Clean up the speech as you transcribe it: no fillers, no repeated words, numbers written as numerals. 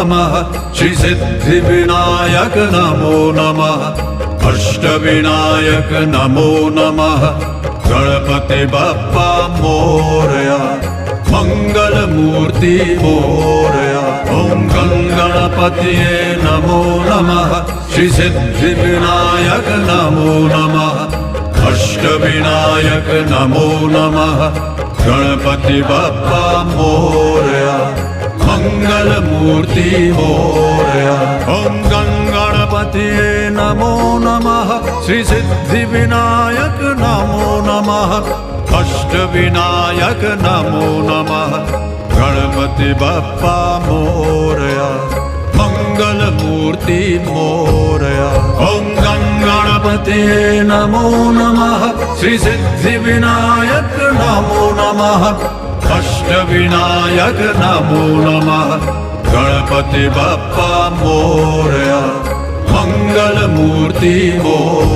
नमः श्री सिद्धिविनायक नमो नमः अष्टविनायक नमो नमः गणपति बप्पा मोरया मंगल मूर्ति मोरया ओम गणपतिये नमो नमः श्री सिद्धिविनायक नमो नमः अष्टविनायक नमो नमः गणपति बप्पा मोरया मंगल मूर्ति मोरया ओम गणपतिये नमो नमः श्री सिद्धिविनायक नमो नमः अष्टविनायक नमो नमः गणपति बप्पा मोरया मंगल मूर्ति मोरया ओम गणपतिये नमो नमः श्री सिद्धिविनायक नमो नमः अष्टविनायक नमो नमः गणपति बप्पा मोरया मंगल मूर्ति मोरया।